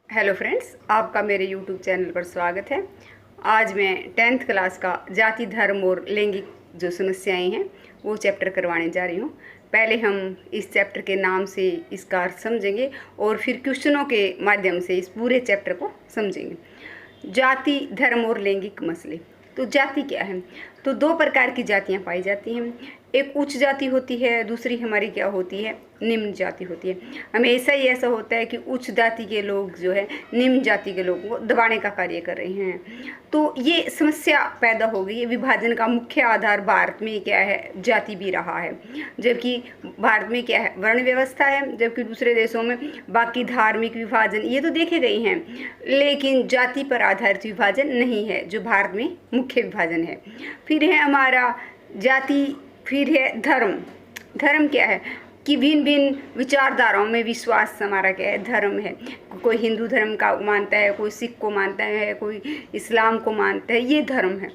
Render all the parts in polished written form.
Hello friends, आपका मेरे YouTube channel पर स्वागत है। आज मैं 10th क्लास का जाति धर्म और लैंगिक जो समस्याएं हैं वो चैप्टर करवाने जा रही हूँ। पहले हम इस चैप्टर के नाम से इसका अर्थ समझेंगे और फिर क्वेश्चनों के माध्यम से इस पूरे चैप्टर को समझेंगे। जाति धर्म और लैंगिक मसले। तो जाति क्या है? तो दो प्रकार की जातियाँ पाई जाती हैं। एक उच्च जाति होती है, दूसरी हमारी क्या होती है, निम्न जाति होती है। हमेशा ही ऐसा होता है कि उच्च जाति के लोग जो है निम्न जाति के लोगों को दबाने का कार्य कर रहे हैं। तो ये समस्या पैदा हो गई है। विभाजन का मुख्य आधार भारत में क्या है, जाति भी रहा है। जबकि भारत में क्या है, वर्ण व्यवस्था है, जबकि दूसरे देशों में बाकी धार्मिक विभाजन ये तो देखे गए हैं, लेकिन जाति पर आधारित विभाजन नहीं है जो भारत में मुख्य विभाजन है। फिर है हमारा जाति, फिर है धर्म। धर्म क्या है कि भिन्न भिन्न विचारधाराओं में विश्वास हमारा क्या है, धर्म है। कोई हिंदू धर्म का मानता है, कोई सिख को मानता है, कोई इस्लाम को मानता है, ये धर्म है।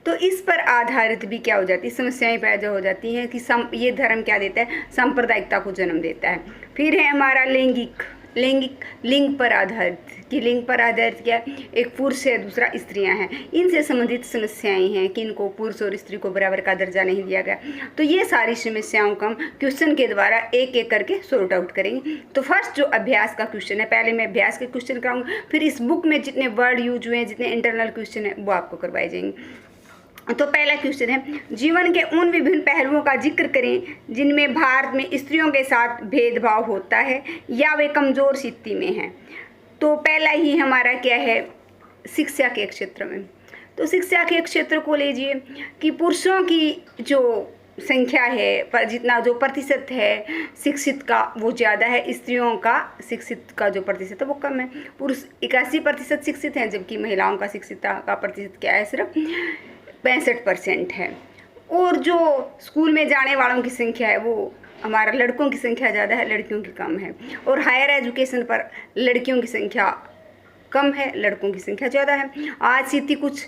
तो इस पर आधारित भी क्या हो जाती है, समस्याएं पैदा हो जाती हैं कि ये धर्म क्या देता है, सांप्रदायिकता को जन्म देता है। फिर है हमारा लैंगिक। लिंग पर आधारित कि लिंग पर आधारित क्या है, एक पुरुष है, दूसरा स्त्रियां हैं। इनसे संबंधित समस्याएं हैं कि इनको पुरुष और स्त्री को बराबर का दर्जा नहीं दिया गया। तो ये सारी समस्याओं को हम क्वेश्चन के द्वारा एक एक करके सॉर्ट आउट करेंगे। तो फर्स्ट जो अभ्यास का क्वेश्चन है, पहले मैं अभ्यास के क्वेश्चन कराऊंगा, फिर इस बुक में जितने वर्ड यूज हुए हैं, जितने इंटरनल क्वेश्चन है वो आपको करवाए जाएंगे। तो पहला क्वेश्चन है, जीवन के उन विभिन्न पहलुओं का जिक्र करें जिनमें भारत में स्त्रियों के साथ भेदभाव होता है या वे कमजोर स्थिति में हैं। तो पहला ही हमारा क्या है, शिक्षा के क्षेत्र में। तो शिक्षा के क्षेत्र को लीजिए कि पुरुषों की जो संख्या है, पर जितना जो प्रतिशत है शिक्षित का वो ज़्यादा है, स्त्रियों का शिक्षित का जो प्रतिशत है वो कम है। पुरुष 81% शिक्षित हैं, जबकि महिलाओं का शिक्षितता का प्रतिशत क्या है, सिर्फ 65% है। और जो स्कूल में जाने वालों की संख्या है वो हमारा लड़कों की संख्या ज़्यादा है, लड़कियों की कम है। और हायर एजुकेशन पर लड़कियों की संख्या कम है, लड़कों की संख्या ज़्यादा है। आज स्थिति कुछ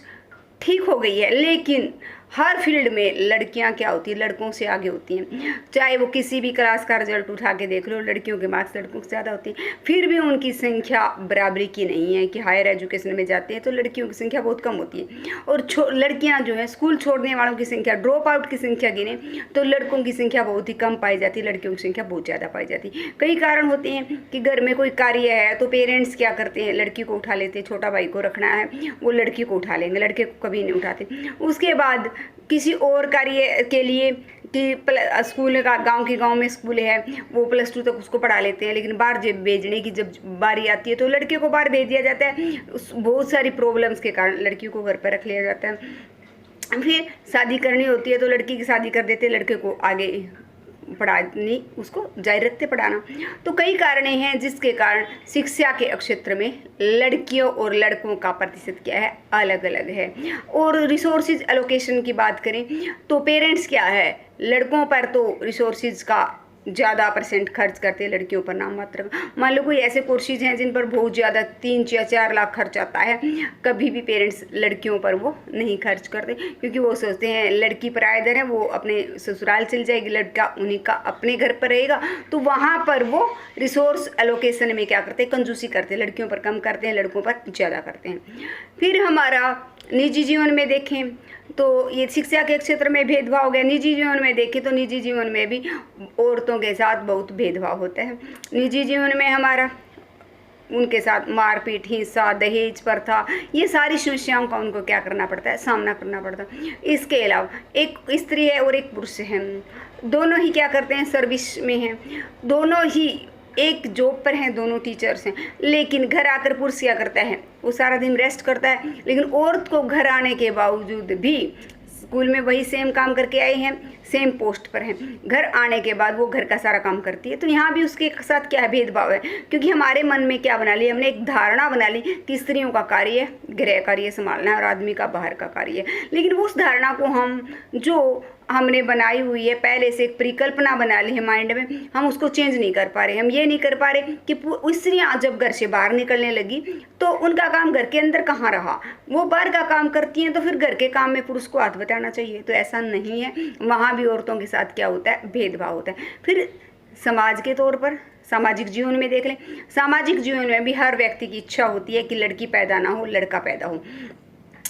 ठीक हो गई है, लेकिन हर फील्ड में लड़कियां क्या होती है, लड़कों से आगे होती हैं। चाहे वो किसी भी क्लास का रिजल्ट उठा के देख लो, लड़कियों के मार्क्स लड़कों से ज़्यादा होती है। फिर भी उनकी संख्या बराबरी की नहीं है कि हायर एजुकेशन में जाते हैं तो लड़कियों की संख्या बहुत कम होती है। और लड़कियां जो है स्कूल छोड़ने वालों की संख्या, ड्रॉप आउट की संख्या गिने तो लड़कों की संख्या बहुत ही कम पाई जाती है, लड़कियों की संख्या बहुत ज़्यादा पाई जाती है। कई कारण होते हैं कि घर में कोई कार्य है तो पेरेंट्स क्या करते हैं, लड़की को उठा लेते हैं। छोटा भाई को रखना है वो लड़की को उठा लेंगे, लड़के को कभी नहीं उठाते। उसके बाद किसी और कार्य के लिए कि स्कूल का गांव में स्कूल है वो +2 तक उसको पढ़ा लेते हैं, लेकिन बाहर जब भेजने की जब बारी आती है तो लड़के को बाहर भेज दिया जाता है। बहुत सारी प्रॉब्लम्स के कारण लड़कियों को घर पर रख लिया जाता है। फिर शादी करनी होती है तो लड़की की शादी कर देते हैं, लड़के को आगे पढ़ानी, उसको जारी रखते पढ़ाना। तो कई कारण हैं जिसके कारण शिक्षा के क्षेत्र में लड़कियों और लड़कों का प्रतिशत क्या है, अलग अलग है। और रिसोर्सेज एलोकेशन की बात करें तो पेरेंट्स क्या है, लड़कों पर तो रिसोर्सेज का ज़्यादा % खर्च करते हैं, लड़कियों पर नाम मात्र। मान लो कोई ऐसे कोर्सेज हैं जिन पर बहुत ज़्यादा 3 या 4 लाख खर्च आता है, कभी भी पेरेंट्स लड़कियों पर वो नहीं खर्च करते, क्योंकि वो सोचते हैं लड़की पराया है, वो अपने ससुराल चल जाएगी, लड़का उन्हीं का अपने घर पर रहेगा। तो वहाँ पर वो रिसोर्स एलोकेशन में क्या करते हैं, कंजूसी करते हैं, लड़कियों पर कम करते हैं, लड़कों पर ज़्यादा करते हैं। फिर हमारा निजी जीवन में देखें तो ये शिक्षा के क्षेत्र में भेदभाव हो गया। निजी जीवन में देखें तो निजी जीवन में भी औरतों के साथ बहुत भेदभाव होता है। निजी जीवन में हमारा उनके साथ मारपीट, हिंसा, दहेज प्रथा, ये सारी समस्याओं का उनको क्या करना पड़ता है, सामना करना पड़ता है। इसके अलावा एक स्त्री है और एक पुरुष है, दोनों ही क्या करते हैं, सर्विस में हैं, दोनों ही एक जॉब पर हैं, दोनों टीचर्स हैं। लेकिन घर आकर पुरुष क्या करता है, वो सारा दिन रेस्ट करता है, लेकिन औरत को घर आने के बावजूद भी स्कूल में वही सेम काम करके आए हैं, सेम पोस्ट पर हैं, घर आने के बाद वो घर का सारा काम करती है। तो यहाँ भी उसके साथ क्या है, भेदभाव है, क्योंकि हमारे मन में क्या बना लिया, हमने एक धारणा बना ली कि स्त्रियों का कार्य गृह कार्य संभालना है और आदमी का बाहर का कार्य है। लेकिन उस धारणा को हम जो हमने बनाई हुई है, पहले से एक परिकल्पना बना ली है माइंड में, हम उसको चेंज नहीं कर पा रहे। हम ये नहीं कर पा रहे कि स्त्रियाँ जब घर से बाहर निकलने लगी तो उनका काम घर के अंदर कहाँ रहा, वो बाहर का काम करती हैं तो फिर घर के काम में पुरुष को हाथ बटाना चाहिए। तो ऐसा नहीं है, वहाँ भी औरतों के साथ क्या होता है, भेदभाव होता है। फिर समाज के तौर पर सामाजिक जीवन में देख लें, सामाजिक जीवन में भी हर व्यक्ति की इच्छा होती है कि लड़की पैदा ना हो, लड़का पैदा हो।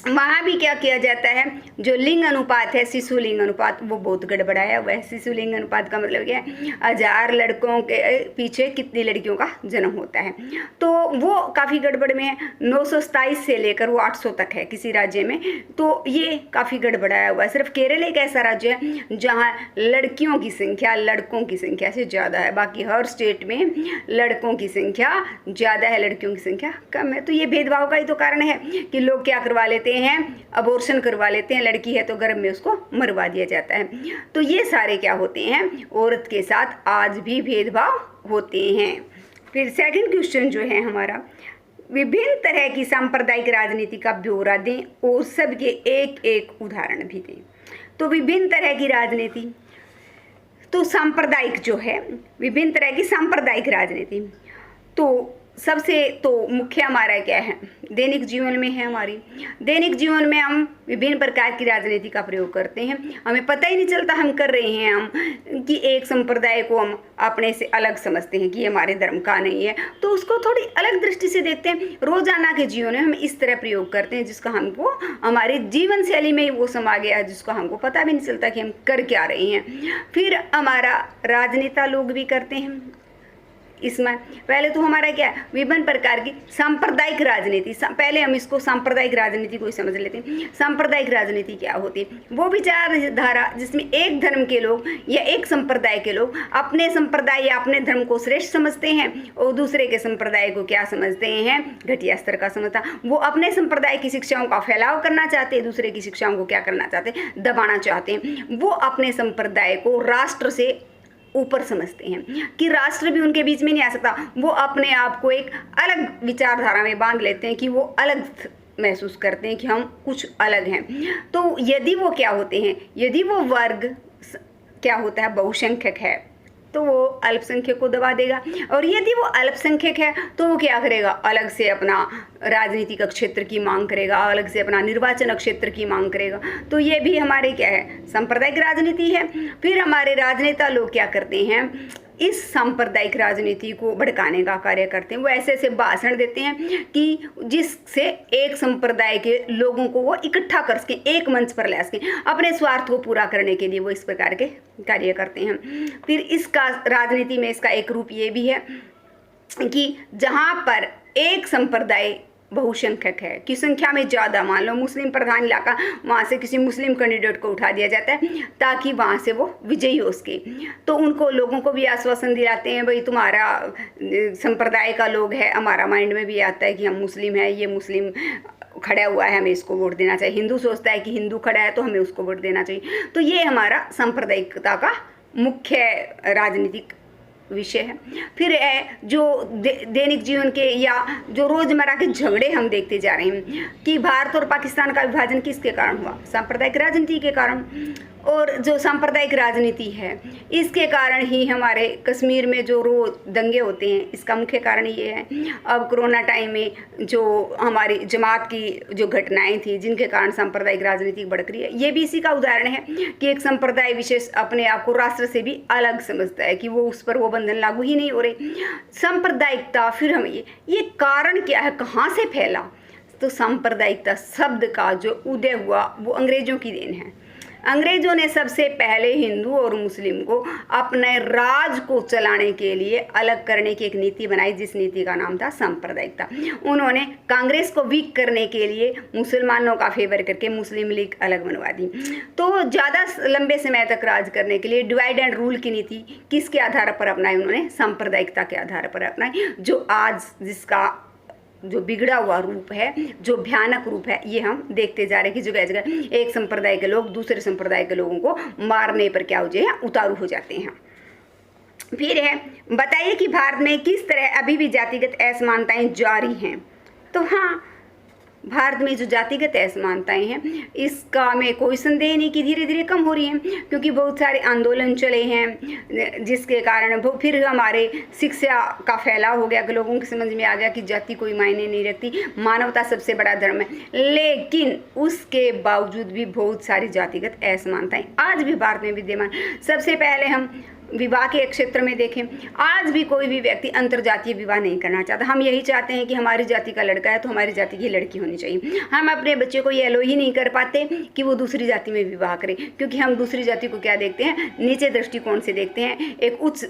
वहाँ भी क्या किया जाता है, जो लिंग अनुपात है, शिशु लिंग अनुपात, वो बहुत गड़बड़ाया हुआ है। शिशु लिंग अनुपात का मतलब क्या है, 1000 लड़कों के पीछे कितनी लड़कियों का जन्म होता है, तो वो काफ़ी गड़बड़ में है। 927 से लेकर वो 800 तक है किसी राज्य में, तो ये काफ़ी गड़बड़ाया हुआ है। सिर्फ केरल एक ऐसा राज्य है जहाँ लड़कियों की संख्या लड़कों की संख्या से ज़्यादा है, बाकी हर स्टेट में लड़कों की संख्या ज़्यादा है, लड़कियों की संख्या कम है। तो ये भेदभाव का ही तो कारण है कि लोग क्या करवा लेते हैं, अबॉर्शन करवा लेते हैं, लड़की है तो गर्भ में उसको मरवा दिया जाता है। तो ये सारे क्या होते हैं, औरत के साथ आज भी भेदभाव होते हैं। फिर सेकंड क्वेश्चन जो है हमारा, विभिन्न तरह की सांप्रदायिक राजनीति का ब्यौरा दें और सबके एक एक उदाहरण भी दें। तो विभिन्न तरह की राजनीति, तो सांप्रदायिक जो है, विभिन्न तरह की सांप्रदायिक राजनीति, तो सबसे तो मुख्य हमारा क्या है, दैनिक जीवन में है। हमारी दैनिक जीवन में हम विभिन्न प्रकार की राजनीति का प्रयोग करते हैं, हमें पता ही नहीं चलता हम कर रहे हैं। हम कि एक संप्रदाय को हम अपने से अलग समझते हैं कि ये हमारे धर्म का नहीं है, तो उसको थोड़ी अलग दृष्टि से देखते हैं। रोजाना के जीवन में हम इस तरह प्रयोग करते हैं जिसका हमको हमारी जीवन शैली में ही वो समा गया है, जिसको हमको पता भी नहीं चलता कि हम कर क्या रहे हैं। फिर हमारा राजनेता लोग भी करते हैं। इसमें पहले तो हमारा क्या है, विभिन्न प्रकार की सांप्रदायिक राजनीति। पहले हम इसको सांप्रदायिक राजनीति को ही समझ लेते हैं। सांप्रदायिक राजनीति क्या होती है, वो विचारधारा जिसमें एक धर्म के लोग या एक संप्रदाय के लोग अपने संप्रदाय या अपने धर्म को श्रेष्ठ समझते हैं और दूसरे के संप्रदाय को क्या समझते हैं, घटिया स्तर का समझता। वो अपने संप्रदाय की शिक्षाओं का फैलाव करना चाहते हैं, दूसरे की शिक्षाओं को क्या करना चाहते हैं, दबाना चाहते हैं। वो अपने संप्रदाय को राष्ट्र से ऊपर समझते हैं कि राष्ट्र भी उनके बीच में नहीं आ सकता। वो अपने आप को एक अलग विचारधारा में बांध लेते हैं कि वो अलग महसूस करते हैं कि हम कुछ अलग हैं। तो यदि वो क्या होते हैं, यदि वो वर्ग क्या होता है, बहुसंख्यक है, तो वो अल्पसंख्यक को दबा देगा, और यदि वो अल्पसंख्यक है तो वो क्या करेगा, अलग से अपना राजनीतिक क्षेत्र की मांग करेगा, अलग से अपना निर्वाचन क्षेत्र की मांग करेगा। तो ये भी हमारे क्या है, सांप्रदायिक राजनीति है। फिर हमारे राजनेता लोग क्या करते हैं, इस सांप्रदायिक राजनीति को भड़काने का कार्य करते हैं। वो ऐसे ऐसे भाषण देते हैं कि जिससे एक संप्रदाय के लोगों को वो इकट्ठा कर सकें, एक मंच पर ला सकें, अपने स्वार्थ को पूरा करने के लिए वो इस प्रकार के कार्य करते हैं। फिर इसका राजनीति में इसका एक रूप ये भी है कि जहाँ पर एक संप्रदाय बहुसंख्यक है कि संख्या में ज़्यादा, मान लो मुस्लिम प्रधान इलाका, वहाँ से किसी मुस्लिम कैंडिडेट को उठा दिया जाता है ताकि वहाँ से वो विजयी हो सके। तो उनको लोगों को भी आश्वासन दिलाते हैं, भाई तुम्हारा संप्रदाय का लोग है, हमारा माइंड में भी आता है कि हम मुस्लिम हैं, ये मुस्लिम खड़ा हुआ है, हमें इसको वोट देना चाहिए। हिंदू सोचता है कि हिंदू खड़ा है तो हमें उसको वोट देना चाहिए। तो ये हमारा सांप्रदायिकता का मुख्य राजनीतिक विषय है। फिर है जो दैनिक जीवन के या जो रोजमर्रा के झगड़े हम देखते जा रहे हैं कि भारत और पाकिस्तान का विभाजन किसके कारण हुआ, सांप्रदायिक राजनीति के कारण। और जो सांप्रदायिक राजनीति है इसके कारण ही हमारे कश्मीर में जो रोज दंगे होते हैं, इसका मुख्य कारण ये है। अब कोरोना टाइम में जो हमारी जमात की जो घटनाएं थी जिनके कारण सांप्रदायिक राजनीति बढ़ रही है, ये भी इसी का उदाहरण है कि एक संप्रदाय विशेष अपने आप को राष्ट्र से भी अलग समझता है कि वो उस पर वो बंधन लागू ही नहीं हो रहे। सांप्रदायिकता, फिर हम ये कारण क्या है, कहाँ से फैला, तो सांप्रदायिकता शब्द का जो उदय हुआ वो अंग्रेजों की देन है। अंग्रेजों ने सबसे पहले हिंदू और मुस्लिम को अपने राज को चलाने के लिए अलग करने की एक नीति बनाई, जिस नीति का नाम था सांप्रदायिकता। उन्होंने कांग्रेस को वीक करने के लिए मुसलमानों का फेवर करके मुस्लिम लीग अलग बनवा दी। तो ज़्यादा लंबे समय तक राज करने के लिए डिवाइड एंड रूल की नीति किसके आधार पर अपनाई, उन्होंने सांप्रदायिकता के आधार पर अपनाई, जो आज जिसका जो बिगड़ा हुआ रूप है, जो भयानक रूप है, ये हम देखते जा रहे हैं कि जगह जगह एक संप्रदाय के लोग दूसरे संप्रदाय के लोगों को मारने पर क्या हो जाए, उतारू हो जाते हैं। फिर है बताइए कि भारत में किस तरह अभी भी जातिगत असमानताएं जारी हैं। तो हाँ, भारत में जो जातिगत असमानताएं हैं इसका में कोई संदेह नहीं कि धीरे धीरे कम हो रही हैं, क्योंकि बहुत सारे आंदोलन चले हैं जिसके कारण फिर हमारे शिक्षा का फैलाव हो गया कि लोगों की समझ में आ गया कि जाति कोई मायने नहीं रखती, मानवता सबसे बड़ा धर्म है। लेकिन उसके बावजूद भी बहुत सारी जातिगत असमानताएं आज भी भारत में विद्यमान। सबसे पहले हम विवाह के क्षेत्र में देखें, आज भी कोई भी व्यक्ति अंतरजातीय विवाह नहीं करना चाहता। हम यही चाहते हैं कि हमारी जाति का लड़का है तो हमारी जाति की लड़की होनी चाहिए। हम अपने बच्चे को ये अलो ही नहीं कर पाते कि वो दूसरी जाति में विवाह करे, क्योंकि हम दूसरी जाति को क्या देखते हैं, नीचे दृष्टिकोण से देखते हैं। एक उच्च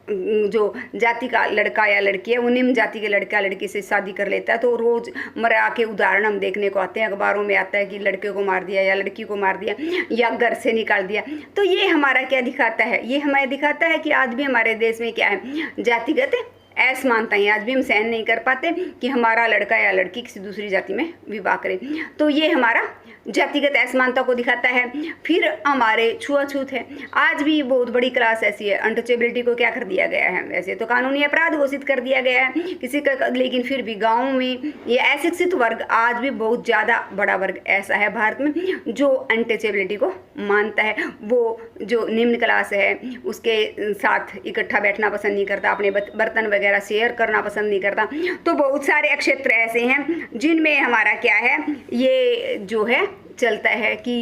जो जाति का लड़का या लड़की है वो निम्न जाति के लड़का लड़की से शादी कर लेता है, तो रोज मरा के उदाहरण हम देखने को आते हैं, अखबारों में आता है कि लड़के को मार दिया या लड़की को मार दिया या घर से निकाल दिया। तो ये हमारा क्या दिखाता है, ये हमें दिखाता है कि आज भी हमारे देश में क्या है, जातिगत असमानताएं आज भी हम सहन नहीं कर पाते कि हमारा लड़का या लड़की किसी दूसरी जाति में विवाह करे। तो ये हमारा जातिगत असमानता को दिखाता है। फिर हमारे छुआछूत है, आज भी बहुत बड़ी क्लास ऐसी है, अनटचेबिलिटी को क्या कर दिया गया है, वैसे तो कानूनी अपराध घोषित कर दिया गया है किसी का, लेकिन फिर भी गाँव में ये अशिक्षित वर्ग आज भी बहुत ज़्यादा बड़ा वर्ग ऐसा है भारत में जो अनटचेबिलिटी को मानता है। वो जो निम्न क्लास है उसके साथ इकट्ठा बैठना पसंद नहीं करता, अपने बर्तन वगैरह शेयर करना पसंद नहीं करता। तो बहुत सारे क्षेत्र ऐसे हैं जिनमें हमारा क्या है, ये जो है चलता है कि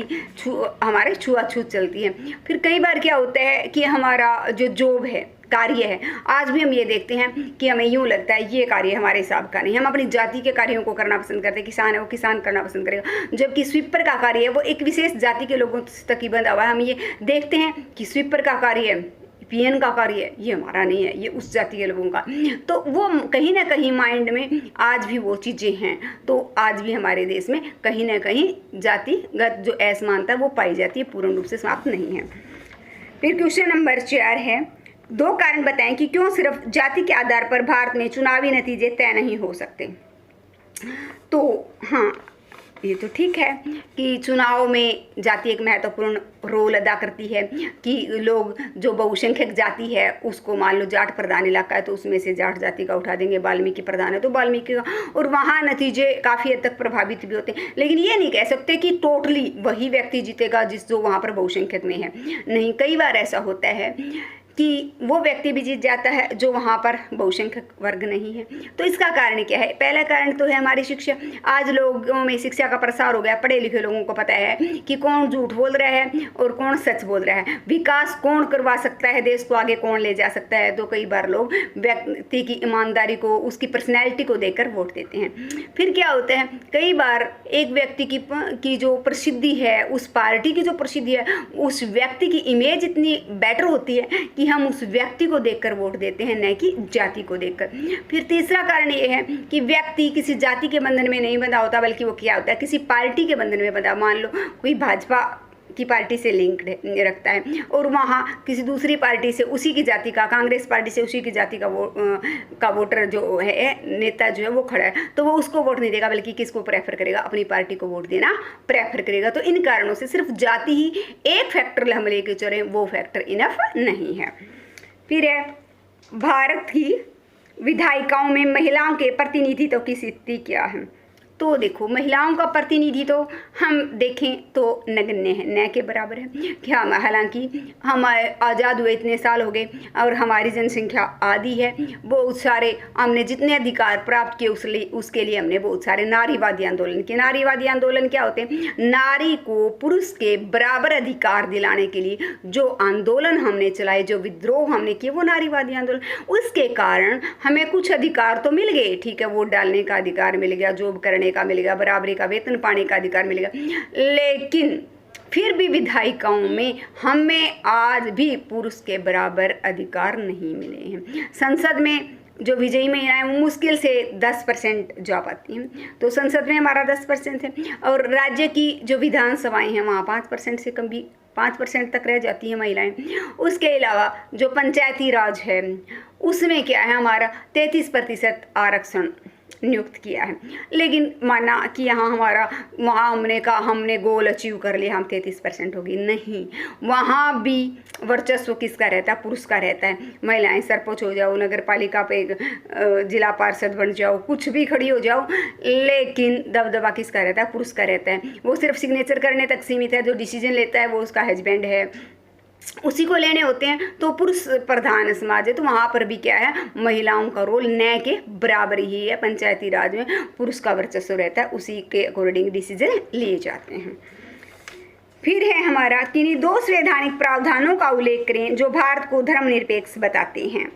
हमारे छुआछूत चलती है। फिर कई बार क्या होता है कि हमारा जो जॉब है, कार्य है, आज भी हम ये देखते हैं कि हमें यूँ लगता है ये कार्य हमारे हिसाब का नहीं, हम अपनी जाति के कार्यों को करना पसंद करते हैं। किसान है वो किसान करना पसंद करेगा, जबकि स्वीपर का कार्य है वो एक विशेष जाति के लोगों तक ही बंधा हुआ है। हम ये देखते हैं कि स्वीपर का कार्य है, पीएन का कार्य है, ये हमारा नहीं है, ये उस जाति के लोगों का। तो वो कहीं ना कहीं माइंड में आज भी वो चीज़ें हैं। तो आज भी हमारे देश में कहीं ना कहीं जातिगत जो असमानता वो पाई जाती है, पूर्ण रूप से समाप्त नहीं है। फिर क्वेश्चन नंबर 4 है, 2 कारण बताएं कि क्यों सिर्फ जाति के आधार पर भारत में चुनावी नतीजे तय नहीं हो सकते। तो हाँ, ये तो ठीक है कि चुनाव में जाति एक महत्वपूर्ण रोल अदा करती है कि लोग जो बहुसंख्यक जाति है उसको, मान लो जाट प्रधान इलाका है तो उसमें से जाट जाति का उठा देंगे, वाल्मीकि प्रधान है तो वाल्मीकि का, और वहाँ नतीजे काफ़ी हद तक प्रभावित भी होते हैं। लेकिन ये नहीं कह सकते कि टोटली वही व्यक्ति जीतेगा जिस जो वहाँ पर बहुसंख्यक में है, नहीं। कई बार ऐसा होता है कि वो व्यक्ति भी जीत जाता है जो वहाँ पर बहुसंख्यक वर्ग नहीं है। तो इसका कारण क्या है, पहला कारण तो है हमारी शिक्षा। आज लोगों में शिक्षा का प्रसार हो गया, पढ़े लिखे लोगों को पता है कि कौन झूठ बोल रहा है और कौन सच बोल रहा है, विकास कौन करवा सकता है, देश को आगे कौन ले जा सकता है। तो कई बार लोग व्यक्ति की ईमानदारी को, उसकी पर्सनैलिटी को देखकर वोट देते हैं। फिर क्या होता है, कई बार एक व्यक्ति की जो प्रसिद्धि है, उस पार्टी की जो प्रसिद्धि है, उस व्यक्ति की इमेज इतनी बेटर होती है कि हम उस व्यक्ति को देखकर वोट देते हैं, न कि जाति को देखकर। फिर तीसरा कारण ये है कि व्यक्ति किसी जाति के बंधन में नहीं बंधा होता, बल्कि वो क्या होता है, किसी पार्टी के बंधन में बंधा। मान लो कोई भाजपा की पार्टी से लिंक रखता है और वहाँ किसी दूसरी पार्टी से उसी की जाति का, कांग्रेस पार्टी से उसी की जाति का वोटर जो है, नेता जो है वो खड़ा है, तो वो उसको वोट नहीं देगा, बल्कि किसको प्रेफर करेगा, अपनी पार्टी को वोट देना प्रेफर करेगा। तो इन कारणों से सिर्फ जाति ही एक फैक्टर हम लेके चले, वो फैक्टर इनफ नहीं है। फिर है, भारत की विधायिकाओं में महिलाओं के प्रतिनिधित्व की स्थिति क्या है। तो देखो, महिलाओं का प्रतिनिधि तो हम देखें तो नगण्य है, न के बराबर है। क्या हालांकि हम आज़ाद हुए इतने साल हो गए और हमारी जनसंख्या आधी है, बहुत सारे हमने जितने अधिकार प्राप्त किए उसके लिए हमने बहुत सारे नारीवादी आंदोलन किए। नारीवादी आंदोलन क्या होते हैं, नारी को पुरुष के बराबर अधिकार दिलाने के लिए जो आंदोलन हमने चलाए, जो विद्रोह हमने किए, वो नारीवादी आंदोलन। उसके कारण हमें कुछ अधिकार तो मिल गए, ठीक है, वोट डालने का अधिकार मिल गया, जॉब करने का मिलेगा, बराबरी का वेतन पाने का अधिकार मिलेगा, लेकिन फिर भी विधायिकाओं में हमें आज भी पुरुष के बराबर अधिकार नहीं मिले हैं। संसद में जो विजयी महिलाएं वो मुश्किल से 10% जा पाती हैं, तो संसद में हमारा 10% है, और राज्य की जो विधानसभाएं हैं वहाँ 5% से कम भी 5% तक रह जाती हैं महिलाएं। उसके अलावा जो पंचायती राज है उसमें क्या है, हमारा 33% आरक्षण नियुक्त किया है। लेकिन माना कि यहाँ हमारा, वहाँ हमने गोल अचीव कर लिया, हम 33% होगी, नहीं, वहाँ भी वर्चस्व किसका रहता है, पुरुष का रहता है। महिलाएं सरपंच हो जाओ, नगर पालिका पे जिला पार्षद बन जाओ, कुछ भी खड़ी हो जाओ, लेकिन दबदबा किसका रहता है, पुरुष का रहता है। वो सिर्फ सिग्नेचर करने तक सीमित है, जो डिसीजन लेता है वो उसका हस्बैंड है, उसी को लेने होते हैं। तो पुरुष प्रधान समाज है, तो वहाँ पर भी क्या है, महिलाओं का रोल न के बराबर ही है। पंचायती राज में पुरुष का वर्चस्व रहता है, उसी के अकॉर्डिंग डिसीजन लिए जाते हैं। फिर है हमारा किन्हीं दो संवैधानिक प्रावधानों का उल्लेख करें जो भारत को धर्मनिरपेक्ष बताते हैं।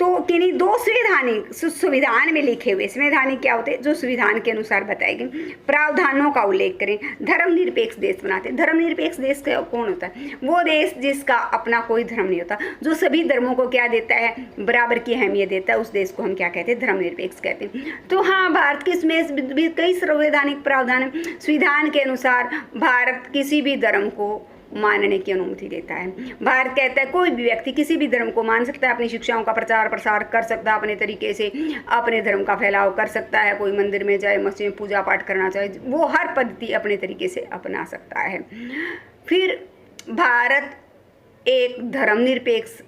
तो किन्हीं दो संवैधानिक संविधान में लिखे हुए, संवैधानिक क्या होते हैं, जो संविधान के अनुसार बताए गए प्रावधानों का उल्लेख करें, धर्मनिरपेक्ष देश बनाते हैं। धर्मनिरपेक्ष देश कौन होता है? वो देश जिसका अपना कोई धर्म नहीं होता, जो सभी धर्मों को क्या देता है, बराबर की अहमियत देता है, उस देश को हम क्या कहते हैं, धर्मनिरपेक्ष कहते हैं। तो हाँ, भारत के इसमें भी कई संवैधानिक प्रावधान है। संविधान के अनुसार भारत किसी भी धर्म को मानने की अनुमति देता है। भारत कहता है कोई भी व्यक्ति किसी भी धर्म को मान सकता है, अपनी शिक्षाओं का प्रचार प्रसार कर सकता है, अपने तरीके से अपने धर्म का फैलाव कर सकता है, कोई मंदिर में जाए, मस्जिद में पूजा पाठ करना चाहे, वो हर पद्धति अपने तरीके से अपना सकता है। फिर भारत एक धर्मनिरपेक्ष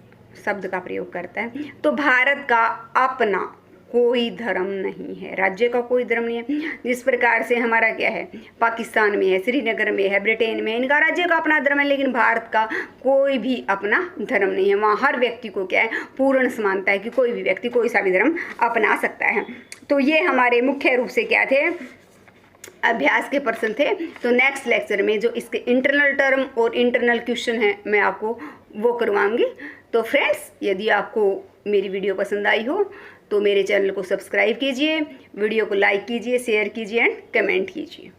शब्द का प्रयोग करता है, तो भारत का अपना कोई धर्म नहीं है, राज्य का कोई धर्म नहीं है। जिस प्रकार से हमारा क्या है, पाकिस्तान में है, श्रीनगर में है, ब्रिटेन में है, इनका राज्य का अपना धर्म है, लेकिन भारत का कोई भी अपना धर्म नहीं है। वहाँ हर व्यक्ति को क्या है, पूर्ण समानता है कि कोई भी व्यक्ति कोई सा भी धर्म अपना सकता है। तो ये हमारे मुख्य रूप से क्या थे, अभ्यास के प्रश्न थे। तो नेक्स्ट लेक्चर में जो इसके इंटरनल टर्म और इंटरनल क्वेश्चन है मैं आपको वो करवाऊंगी। तो फ्रेंड्स, यदि आपको मेरी वीडियो पसंद आई हो तो मेरे चैनल को सब्सक्राइब कीजिए, वीडियो को लाइक कीजिए, शेयर कीजिए एंड कमेंट कीजिए।